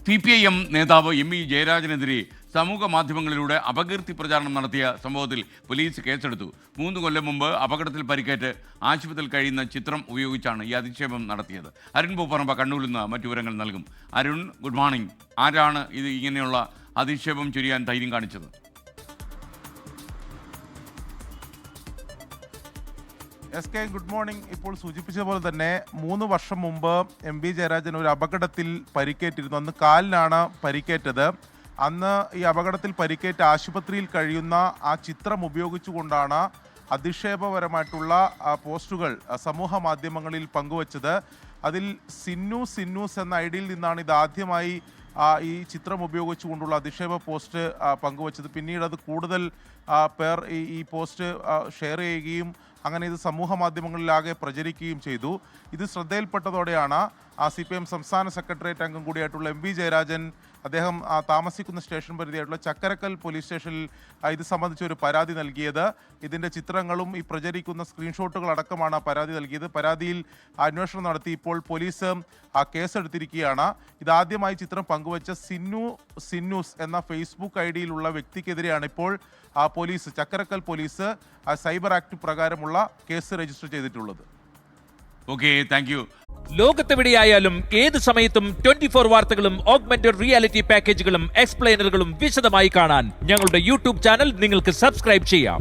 CPIM നേതാവ് ME ജയരാജനെതിരെ സമൂഹ മാധ്യമങ്ങളിലൂടെ അപകീർത്തി പ്രചാരണം നടത്തിയ സംഭവത്തിൽ പോലീസ് കേസെടുത്തു. 3 കൊല്ലം മുമ്പ് അപകടത്തിൽ പരിക്കേറ്റ് ആശുപത്രിയിൽ കഴിയുന്ന ചിത്രം ഉപയോഗിച്ചാണ് ഈ അധിക്ഷേപം നടത്തിയത്. അരുൺ പൂപ്പറമ്പ കണ്ണൂരിൽ നിന്ന് മറ്റു വിവരങ്ങൾ നൽകും. Arun, good morning. ആരാണ് ഇത് ഇങ്ങനെയുള്ള അധിക്ഷേപം ചൊരിയാൻ ധൈര്യം കാണിച്ചത്? SK, good morning. ഇപ്പോൾ സൂചിപ്പിച്ച പോലെ തന്നെ 3 വർഷം മുമ്പ് MB ജയരാജൻ ഒരു അപകടത്തിൽ പരിക്കേറ്റിരുന്നു. അന്ന് കാലിനാണ് പരിക്കേറ്റത്. അന്ന് ഈ അപകടത്തിൽ പരിക്കേറ്റ് ആശുപത്രിയിൽ കഴിയുന്ന ആ ചിത്രം ഉപയോഗിച്ചുകൊണ്ടാണ് അധിക്ഷേപപരമായിട്ടുള്ള പോസ്റ്റുകൾ സമൂഹ മാധ്യമങ്ങളിൽ പങ്കുവച്ചത്. അതിൽ സിന്നൂസ് എന്ന ഐഡിയിൽ നിന്നാണ് ഇത് ആദ്യമായി ഈ ചിത്രം ഉപയോഗിച്ചുകൊണ്ടുള്ള അധിക്ഷേപ പോസ്റ്റ് പങ്കുവച്ചത്. പിന്നീട് അത് കൂടുതൽ പേർ ഈ പോസ്റ്റ് ഷെയർ ചെയ്യുകയും അങ്ങനെ ഇത് സമൂഹ മാധ്യമങ്ങളിലാകെ പ്രചരിക്കുകയും ചെയ്തു. ഇത് ശ്രദ്ധയിൽപ്പെട്ടതോടെയാണ് CPIM സംസ്ഥാന സെക്രട്ടേറിയറ്റ് അംഗം കൂടിയായിട്ടുള്ള MB ജയരാജൻ അദ്ദേഹം താമസിക്കുന്ന സ്റ്റേഷൻ പരിധിയായിട്ടുള്ള ചക്കരക്കൽ പോലീസ് സ്റ്റേഷനിൽ ഇത് സംബന്ധിച്ച് ഒരു പരാതി നൽകിയത്. ഇതിൻ്റെ ചിത്രങ്ങളും ഈ പ്രചരിക്കുന്ന സ്ക്രീൻഷോട്ടുകൾ അടക്കമാണ് പരാതി നൽകിയത്. പരാതിയിൽ അന്വേഷണം നടത്തി ഇപ്പോൾ പോലീസ് കേസെടുത്തിരിക്കുകയാണ്. ഇതാദ്യമായി ചിത്രം പങ്കുവച്ച സിന്നൂസ് എന്ന ഫേസ്ബുക്ക് ഐഡിയിലുള്ള വ്യക്തിക്കെതിരെയാണ് ഇപ്പോൾ police, Chakkarakkal police cyber act പ്രകാരമുള്ള കേസ് രജിസ്റ്റർ ചെയ്തിട്ടുള്ളത്. Okay, thank you. ലോകത്തെവിടെയായാലും ഏത് സമയത്തും 24 വാർത്തകളും ഓഗ്മെന്റഡ് റിയാലിറ്റി പാക്കേജുകളും എക്സ്പ്ലെയിനറുകളും വിശദമായി കാണാൻ ഞങ്ങളുടെ യൂട്യൂബ് ചാനൽ നിങ്ങൾക്ക് സബ്സ്ക്രൈബ് ചെയ്യാം.